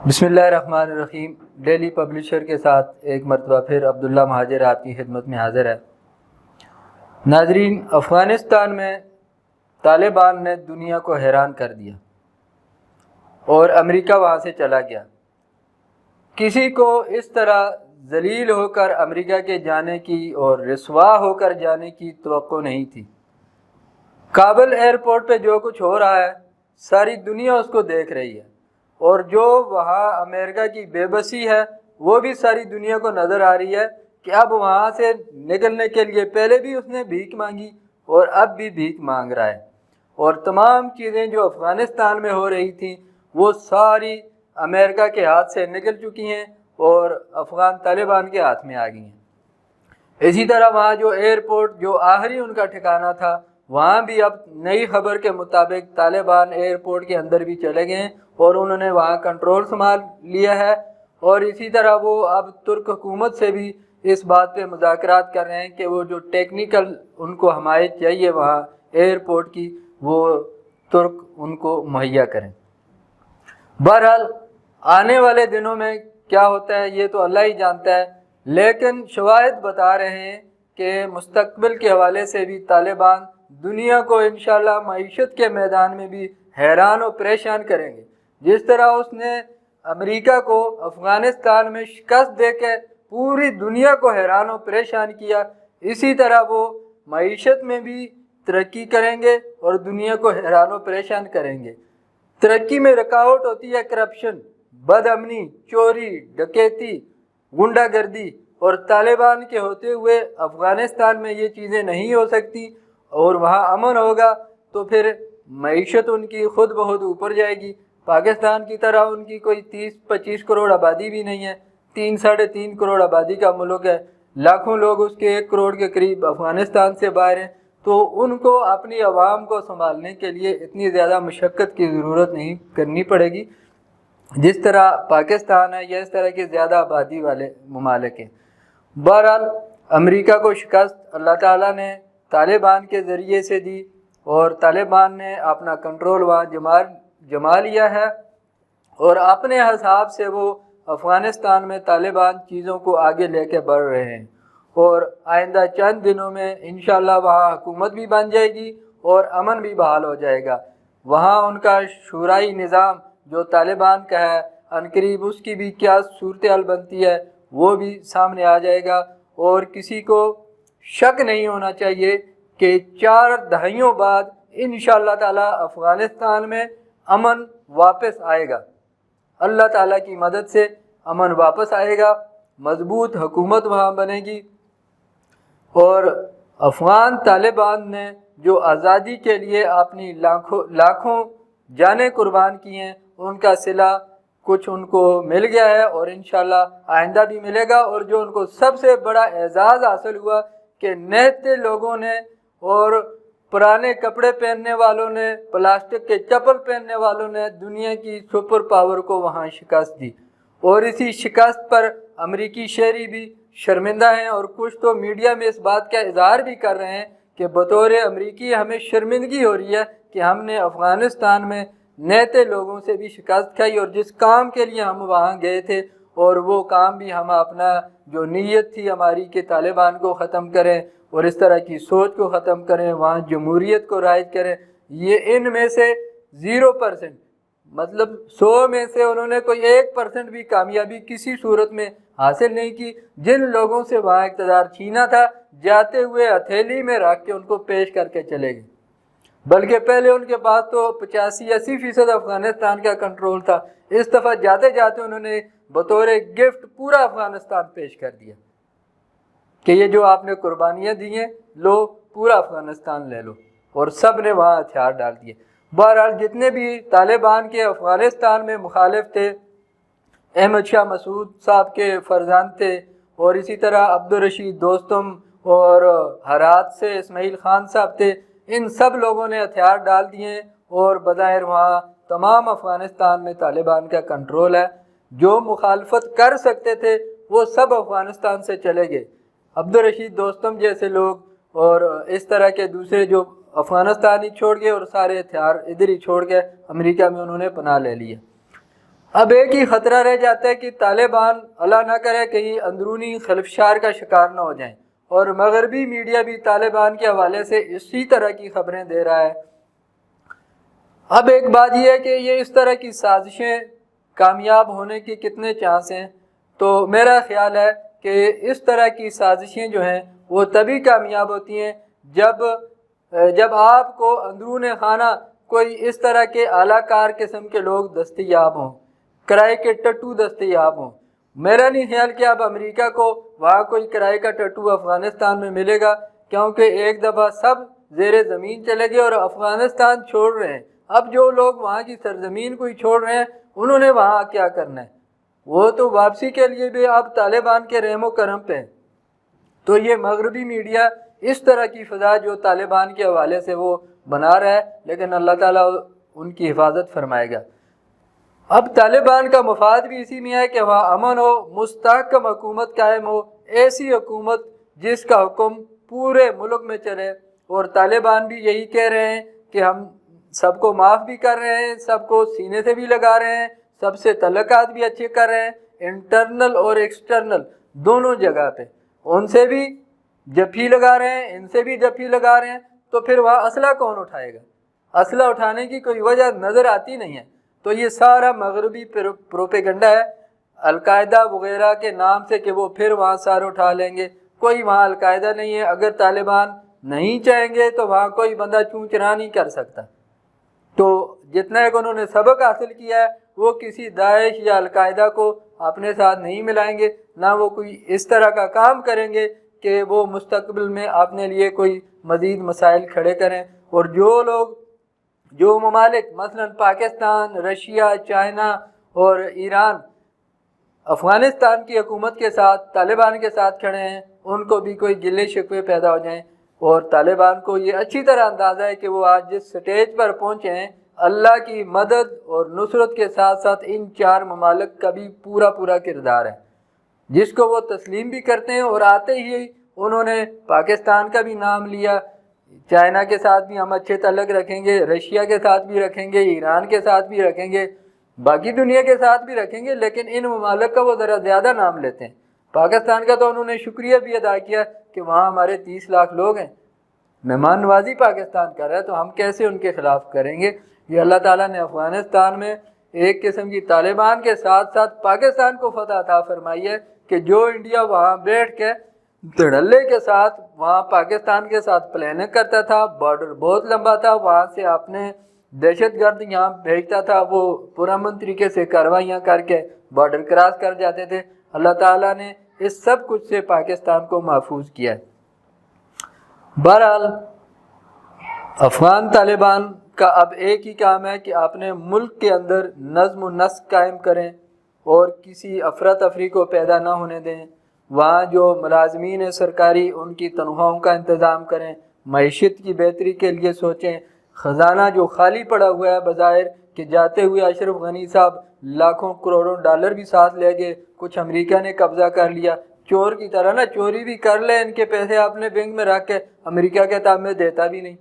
بسم اللہ الرحمن الرحیم۔ ڈیلی پبلشر کے ساتھ ایک مرتبہ پھر عبداللہ مہاجر آپ کی خدمت میں حاضر ہے۔ ناظرین، افغانستان میں طالبان نے دنیا کو حیران کر دیا اور امریکہ وہاں سے چلا گیا۔ کسی کو اس طرح ذلیل ہو کر امریکہ کے جانے کی اور رسوا ہو کر جانے کی توقع نہیں تھی۔ کابل ایئرپورٹ پہ جو کچھ ہو رہا ہے ساری دنیا اس کو دیکھ رہی ہے، اور جو وہاں امریکہ کی بے بسی ہے وہ بھی ساری دنیا کو نظر آ رہی ہے کہ اب وہاں سے نکلنے کے لیے پہلے بھی اس نے بھیک مانگی اور اب بھی بھیک مانگ رہا ہے، اور تمام چیزیں جو افغانستان میں ہو رہی تھیں وہ ساری امریکہ کے ہاتھ سے نکل چکی ہیں اور افغان طالبان کے ہاتھ میں آ گئی ہیں۔ اسی طرح وہاں جو ایئرپورٹ جو آخری ان کا ٹھکانہ تھا وہاں بھی اب نئی خبر کے مطابق طالبان ایئرپورٹ کے اندر بھی چلے گئے ہیں اور انہوں نے وہاں کنٹرول سنبھال لیا ہے، اور اسی طرح وہ اب ترک حکومت سے بھی اس بات پہ مذاکرات کر رہے ہیں کہ وہ جو ٹیکنیکل ان کو حمایت چاہیے وہاں ایئرپورٹ کی وہ ترک ان کو مہیا کریں۔ بہرحال آنے والے دنوں میں کیا ہوتا ہے یہ تو اللہ ہی جانتا ہے، لیکن شواہد بتا رہے ہیں کہ مستقبل کے حوالے سے بھی طالبان دنیا کو انشاءاللہ معیشت کے میدان میں بھی حیران و پریشان کریں گے۔ جس طرح اس نے امریکہ کو افغانستان میں شکست دے کے پوری دنیا کو حیران و پریشان کیا، اسی طرح وہ معیشت میں بھی ترقی کریں گے اور دنیا کو حیران و پریشان کریں گے۔ ترقی میں رکاوٹ ہوتی ہے کرپشن، بد امنی، چوری، ڈکیتی، غنڈہ گردی، اور طالبان کے ہوتے ہوئے افغانستان میں یہ چیزیں نہیں ہو سکتی، اور وہاں امن ہوگا تو پھر معیشت ان کی خود بخود اوپر جائے گی۔ پاکستان کی طرح ان کی کوئی 30-25 کروڑ آبادی بھی نہیں ہے، 3-3.5 کروڑ آبادی کا ملک ہے، لاکھوں لوگ اس کے 1 کروڑ کے قریب افغانستان سے باہر ہیں، تو ان کو اپنی عوام کو سنبھالنے کے لیے اتنی زیادہ مشقت کی ضرورت نہیں کرنی پڑے گی جس طرح پاکستان ہے یا اس طرح کے زیادہ آبادی والے ممالک ہیں۔ بہرحال امریکہ کو شکست اللہ تعالیٰ نے طالبان کے ذریعے سے دی اور طالبان نے اپنا کنٹرول وہاں جما لیا ہے، اور اپنے حساب سے وہ افغانستان میں طالبان چیزوں کو آگے لے کے بڑھ رہے ہیں، اور آئندہ چند دنوں میں انشاءاللہ وہاں حکومت بھی بن جائے گی اور امن بھی بحال ہو جائے گا۔ وہاں ان کا شورائی نظام جو طالبان کا ہے عنقریب اس کی بھی کیا صورتحال بنتی ہے وہ بھی سامنے آ جائے گا، اور کسی کو شک نہیں ہونا چاہیے کہ 4 دہائیوں بعد انشاءاللہ تعالی افغانستان میں امن واپس آئے گا۔ اللہ تعالیٰ کی مدد سے امن واپس آئے گا، مضبوط حکومت وہاں بنے گی، اور افغان طالبان نے جو آزادی کے لیے اپنی لاکھوں جانیں قربان کی ہیں ان کا صلہ کچھ ان کو مل گیا ہے، اور انشاءاللہ آئندہ بھی ملے گا۔ اور جو ان کو سب سے بڑا اعزاز حاصل ہوا کہ نہتے لوگوں نے اور پرانے کپڑے پہننے والوں نے، پلاسٹک کے چپل پہننے والوں نے دنیا کی سپر پاور کو وہاں شکست دی، اور اسی شکست پر امریکی شہری بھی شرمندہ ہیں، اور کچھ تو میڈیا میں اس بات کا اظہار بھی کر رہے ہیں کہ بطور امریکی ہمیں شرمندگی ہو رہی ہے کہ ہم نے افغانستان میں نہتے لوگوں سے بھی شکست کھائی، اور جس کام کے لیے ہم وہاں گئے تھے اور وہ کام بھی ہم اپنا جو نیت تھی ہماری کہ طالبان کو ختم کریں اور اس طرح کی سوچ کو ختم کریں، وہاں جمہوریت کو رائج کریں، یہ ان میں سے 0%، مطلب 100 میں سے انہوں نے کوئی 1% بھی کامیابی کسی صورت میں حاصل نہیں کی۔ جن لوگوں سے وہاں اقتدار چھینا تھا جاتے ہوئے ہتھیلی میں رکھ کے ان کو پیش کر کے چلے گئے، بلکہ پہلے ان کے پاس تو 85-80% افغانستان کا کنٹرول تھا، اس دفعہ جاتے جاتے انہوں نے بطور گفٹ پورا افغانستان پیش کر دیا کہ یہ جو آپ نے قربانیاں دی ہیں لو پورا افغانستان لے لو، اور سب نے وہاں ہتھیار ڈال دیے۔ بہرحال جتنے بھی طالبان کے افغانستان میں مخالف تھے، احمد شاہ مسعود صاحب کے فرزند تھے، اور اسی طرح عبدالرشید دوستم اور ہرات سے اسماعیل خان صاحب تھے، ان سب لوگوں نے ہتھیار ڈال دیے، اور بظاہر وہاں تمام افغانستان میں طالبان کا کنٹرول ہے۔ جو مخالفت کر سکتے تھے وہ سب افغانستان سے چلے گئے، عبدالرشید دوستم جیسے لوگ اور اس طرح کے دوسرے جو افغانستان ہی چھوڑ گئے، اور سارے ہتھیار ادھر ہی چھوڑ کے امریکہ میں انہوں نے پناہ لے لی ہے۔ اب ایک ہی خطرہ رہ جاتا ہے کہ طالبان اللہ نہ کرے کہیں اندرونی خلفشار کا شکار نہ ہو جائیں، اور مغربی میڈیا بھی طالبان کے حوالے سے اسی طرح کی خبریں دے رہا ہے۔ اب ایک بات یہ ہے کہ یہ اس طرح کی سازشیں کامیاب ہونے کے کتنے چانس ہیں؟ تو میرا خیال ہے کہ اس طرح کی سازشیں جو ہیں وہ تبھی کامیاب ہوتی ہیں جب آپ کو اندرون خانہ کوئی اس طرح کے اعلیٰ کار قسم کے لوگ دستیاب ہوں، کرائے کے ٹٹو دستیاب ہوں۔ میرا نہیں خیال کہ اب امریکہ کو وہاں کوئی کرائے کا ٹٹو افغانستان میں ملے گا، کیونکہ ایک دفعہ سب زیر زمین چلے گئے اور افغانستان چھوڑ رہے ہیں۔ اب جو لوگ وہاں کی سرزمین کو ہی چھوڑ رہے ہیں انہوں نے وہاں کیا کرنا ہے؟ وہ تو واپسی کے لیے بھی اب طالبان کے رحم و کرم پہ ہیں۔ تو یہ مغربی میڈیا اس طرح کی فضا جو طالبان کے حوالے سے وہ بنا رہا ہے، لیکن اللہ تعالیٰ ان کی حفاظت فرمائے گا۔ اب طالبان کا مفاد بھی اسی میں ہے کہ وہاں امن ہو، مستحکم حکومت قائم ہو، ایسی حکومت جس کا حکم پورے ملک میں چلے، اور طالبان بھی یہی کہہ رہے ہیں کہ ہم سب کو معاف بھی کر رہے ہیں، سب کو سینے سے بھی لگا رہے ہیں، سب سے تعلقات بھی اچھے کر رہے ہیں، انٹرنل اور ایکسٹرنل دونوں جگہ پہ ان سے بھی جفی لگا رہے ہیں، ان سے بھی جفی لگا رہے ہیں۔ تو پھر وہاں اسلحہ کون اٹھائے گا؟ اسلحہ اٹھانے کی کوئی وجہ نظر آتی نہیں ہے۔ تو یہ سارا مغربی پروپیگنڈا ہے القاعدہ وغیرہ کے نام سے کہ وہ پھر وہاں سار اٹھا لیں گے۔ کوئی وہاں القاعدہ نہیں ہے، اگر طالبان نہیں چاہیں گے تو وہاں کوئی بندہ چوں چرا نہیں کر سکتا۔ تو جتنا ایک انہوں نے سبق حاصل کیا ہے وہ کسی داعش یا القاعدہ کو اپنے ساتھ نہیں ملائیں گے، نہ وہ کوئی اس طرح کا کام کریں گے کہ وہ مستقبل میں اپنے لیے کوئی مزید مسائل کھڑے کریں۔ اور جو ممالک مثلا پاکستان، رشیا، چائنا اور ایران افغانستان کی حکومت کے ساتھ، طالبان کے ساتھ کھڑے ہیں، ان کو بھی کوئی گلے شکوے پیدا ہو جائیں۔ اور طالبان کو یہ اچھی طرح اندازہ ہے کہ وہ آج جس سٹیج پر پہنچے ہیں، اللہ کی مدد اور نصرت کے ساتھ ساتھ ان 4 ممالک کا بھی پورا کردار ہے، جس کو وہ تسلیم بھی کرتے ہیں۔ اور آتے ہی انہوں نے پاکستان کا بھی نام لیا، چائنا کے ساتھ بھی ہم اچھے تعلق رکھیں گے، رشیا کے ساتھ بھی رکھیں گے، ایران کے ساتھ بھی رکھیں گے، باقی دنیا کے ساتھ بھی رکھیں گے، لیکن ان ممالک کا وہ ذرا زیادہ نام لیتے ہیں۔ پاکستان کا تو انہوں نے شکریہ بھی ادا کیا کہ وہاں ہمارے 30 لاکھ لوگ ہیں، مہمان نوازی پاکستان کر رہا ہے، تو ہم کیسے ان کے خلاف کریں گے؟ یہ اللہ تعالیٰ نے افغانستان میں ایک قسم کی طالبان کے ساتھ ساتھ پاکستان کو فتح عطا فرمائی ہے کہ جو انڈیا وہاں بیٹھ کے دھڑلے کے ساتھ وہاں پاکستان کے ساتھ پلاننگ کرتا تھا، بارڈر بہت لمبا تھا، وہاں سے اپنے دہشت گرد یہاں بھیجتا تھا، وہ پرامن طریقے سے کارروائیاں کر کے بارڈر کراس کر جاتے تھے۔ اللہ تعالیٰ نے اس سب کچھ سے پاکستان کو محفوظ کیا ہے۔ بہرحال افغان طالبان کا اب ایک ہی کام ہے کہ اپنے ملک کے اندر نظم و نسق قائم کریں اور کسی افراتفری کو پیدا نہ ہونے دیں۔ وہاں جو ملازمین سرکاری ان کی تنخواہوں کا انتظام کریں، معیشت کی بہتری کے لیے سوچیں۔ خزانہ جو خالی پڑا ہوا ہے بظاہر کہ جاتے ہوئے اشرف غنی صاحب لاکھوں کروڑوں ڈالر بھی ساتھ لے گئے، کچھ امریکہ نے قبضہ کر لیا، چور کی طرح نا چوری بھی کر لے، ان کے پیسے اپنے بینک میں رکھ کے امریکہ کے تاب میں دیتا بھی نہیں۔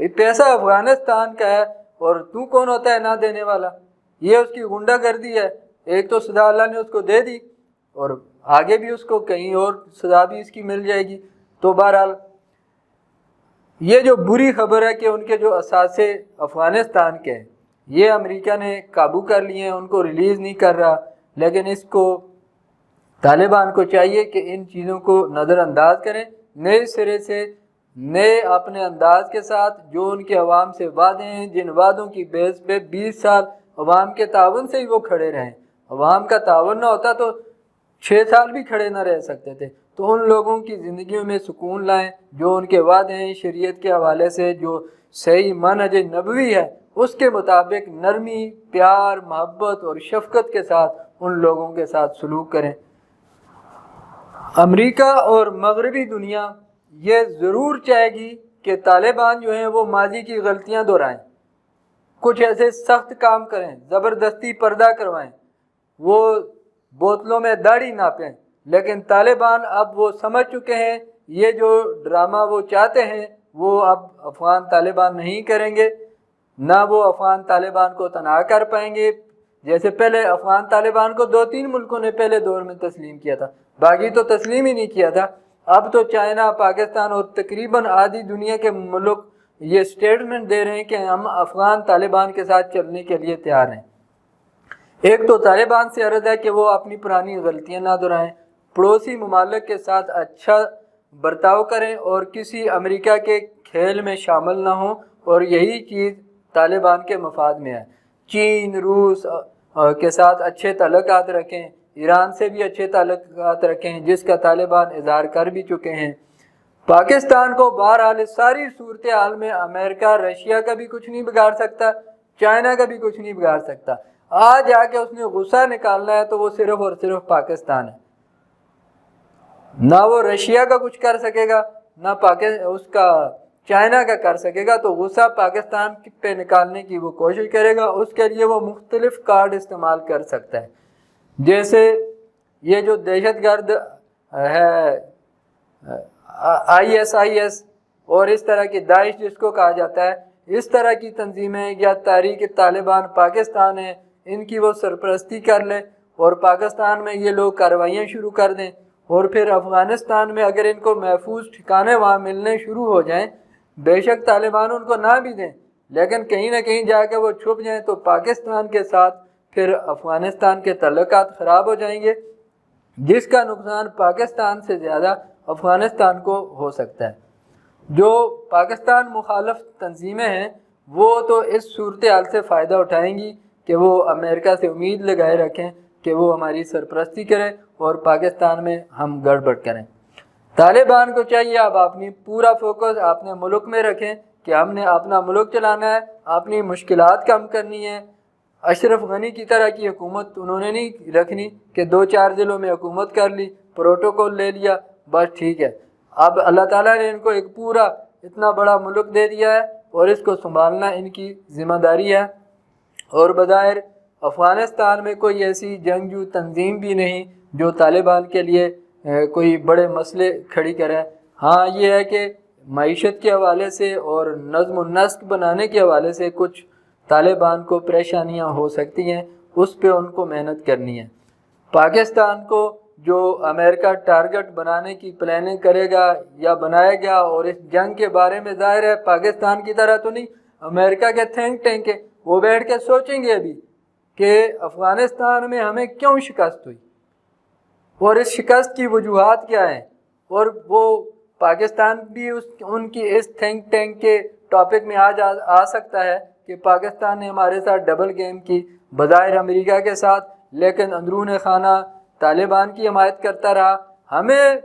یہ پیسہ افغانستان کا ہے اور تو کون ہوتا ہے نہ دینے والا؟ یہ اس کی غنڈہ گردی ہے۔ ایک تو سزا اللہ نے اس کو دے دی اور آگے بھی اس کو کہیں اور سزا بھی اس کی مل جائے گی۔ تو بہرحال یہ جو بری خبر ہے کہ ان کے جو اثاثے افغانستان کے ہیں یہ امریکہ نے قابو کر لیے ہیں، ان کو ریلیز نہیں کر رہا، لیکن اس کو طالبان کو چاہیے کہ ان چیزوں کو نظر انداز کریں، نئے سرے سے نئے اپنے انداز کے ساتھ جو ان کے عوام سے وعدے ہیں، جن وعدوں کی بیس پہ 20 سال عوام کے تعاون سے ہی وہ کھڑے رہیں۔ عوام کا تعاون نہ ہوتا تو 6 سال بھی کھڑے نہ رہ سکتے تھے۔ تو ان لوگوں کی زندگیوں میں سکون لائیں، جو ان کے وعدے ہیں شریعت کے حوالے سے، جو صحیح منہج نبوی ہے اس کے مطابق نرمی، پیار، محبت اور شفقت کے ساتھ ان لوگوں کے ساتھ سلوک کریں۔ امریکہ اور مغربی دنیا یہ ضرور چاہے گی کہ طالبان جو ہیں وہ ماضی کی غلطیاں دہرائیں، کچھ ایسے سخت کام کریں، زبردستی پردہ کروائیں، وہ بوتلوں میں داڑھی ناپیں، لیکن طالبان اب وہ سمجھ چکے ہیں یہ جو ڈرامہ وہ چاہتے ہیں وہ اب افغان طالبان نہیں کریں گے، نہ وہ افغان طالبان کو تنہا کر پائیں گے، جیسے پہلے افغان طالبان کو 2-3 ملکوں نے پہلے دور میں تسلیم کیا تھا، باقی تو تسلیم ہی نہیں کیا تھا۔ اب تو چائنا، پاکستان اور تقریباً آدھی دنیا کے ملک یہ سٹیٹمنٹ دے رہے ہیں کہ ہم افغان طالبان کے ساتھ چلنے کے لیے تیار ہیں۔ ایک تو طالبان سے عرض ہے کہ وہ اپنی پرانی غلطیاں نہ دہرائیں، پڑوسی ممالک کے ساتھ اچھا برتاؤ کریں اور کسی امریکہ کے کھیل میں شامل نہ ہوں، اور یہی چیز طالبان کے مفاد میں ہے۔ چین، روس کے ساتھ اچھے تعلقات رکھیں، ایران سے بھی اچھے تعلقات رکھیں، جس کا طالبان اظہار کر بھی چکے ہیں۔ پاکستان کو بہرحال اس ساری صورتحال میں امریکہ، رشیا کا بھی کچھ نہیں بگاڑ سکتا، چائنا کا بھی کچھ نہیں بگاڑ سکتا۔ آج آ کے اس نے غصہ نکالنا ہے تو وہ صرف اور صرف پاکستان ہے، نہ وہ رشیا کا کچھ کر سکے گا، نہ اس کا چائنا کا کر سکے گا۔ تو غصہ پاکستان پہ نکالنے کی وہ کوشش کرے گا، اس کے لیے وہ مختلف کارڈ استعمال کر سکتا ہے، جیسے یہ جو دہشت گرد ہے ISIS اور اس طرح کی داعش جس کو کہا جاتا ہے، اس طرح کی تنظیمیں یا تحریک طالبان پاکستان ہے، ان کی وہ سرپرستی کر لے اور پاکستان میں یہ لوگ کارروائیاں شروع کر دیں، اور پھر افغانستان میں اگر ان کو محفوظ ٹھکانے وہاں ملنے شروع ہو جائیں، بے شک طالبان ان کو نہ بھی دیں لیکن کہیں نہ کہیں جا کے وہ چھپ جائیں، تو پاکستان کے ساتھ پھر افغانستان کے تعلقات خراب ہو جائیں گے، جس کا نقصان پاکستان سے زیادہ افغانستان کو ہو سکتا ہے۔ جو پاکستان مخالف تنظیمیں ہیں وہ تو اس صورتحال سے فائدہ اٹھائیں گی کہ وہ امریکہ سے امید لگائے رکھیں کہ وہ ہماری سرپرستی کریں اور پاکستان میں ہم گڑبڑ کریں۔ طالبان کو چاہیے اب اپنی پورا فوکس اپنے ملک میں رکھیں کہ ہم نے اپنا ملک چلانا ہے، اپنی مشکلات کم کرنی ہے۔ اشرف غنی کی طرح کی حکومت انہوں نے نہیں رکھنی کہ 2-4 ضلعوں میں حکومت کر لی، پروٹوکول لے لیا، بس ٹھیک ہے۔ اب اللہ تعالیٰ نے ان کو ایک پورا اتنا بڑا ملک دے دیا ہے اور اس کو سنبھالنا ان کی ذمہ داری ہے، اور بظاہر افغانستان میں کوئی ایسی جنگجو تنظیم بھی نہیں جو طالبان کے لیے کوئی بڑے مسئلے کھڑی کرے۔ ہاں یہ ہے کہ معیشت کے حوالے سے اور نظم و نسق بنانے کے حوالے سے کچھ طالبان کو پریشانیاں ہو سکتی ہیں، اس پہ ان کو محنت کرنی ہے۔ پاکستان کو جو امریکہ ٹارگٹ بنانے کی پلاننگ کرے گا یا بنائے گا، اور اس جنگ کے بارے میں ظاہر ہے پاکستان کی طرح تو نہیں، امریکہ کے تھنک ٹینک ہے، وہ بیٹھ کے سوچیں گے ابھی کہ افغانستان میں ہمیں کیوں شکست ہوئی اور اس شکست کی وجوہات کیا ہیں، اور وہ پاکستان بھی ان کی اس تھنک ٹینک کے ٹاپک میں آج آ سکتا ہے کہ پاکستان نے ہمارے ساتھ ڈبل گیم کی، بظاہر امریکہ کے ساتھ لیکن اندرون خانہ طالبان کی حمایت کرتا رہا۔ ہمیں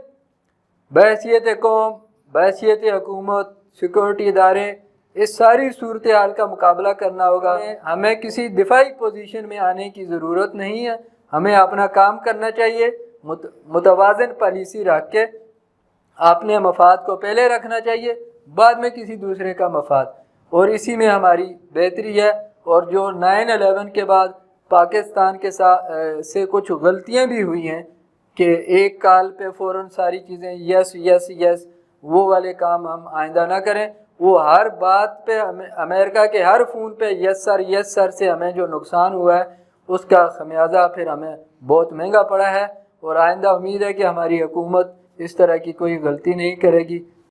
بحیثیت قوم، بحیثیت حکومت، سیکورٹی ادارے، اس ساری صورتحال کا مقابلہ کرنا ہوگا۔ ہمیں کسی دفاعی پوزیشن میں آنے کی ضرورت نہیں ہے، ہمیں اپنا کام کرنا چاہیے، متوازن پالیسی رکھ کے اپنے مفاد کو پہلے رکھنا چاہیے، بعد میں کسی دوسرے کا مفاد، اور اسی میں ہماری بہتری ہے۔ اور جو 9/11 کے بعد پاکستان کے سے کچھ غلطیاں بھی ہوئی ہیں کہ ایک کال پہ فوراً ساری چیزیں یس یس یس، وہ والے کام ہم آئندہ نہ کریں۔ وہ ہر بات پہ امریکہ کے ہر فون پہ یس سر سے ہمیں جو نقصان ہوا ہے اس کا خمیازہ پھر ہمیں بہت مہنگا پڑا ہے، اور آئندہ امید ہے کہ ہماری حکومت اس طرح کی کوئی غلطی نہیں کرے گی۔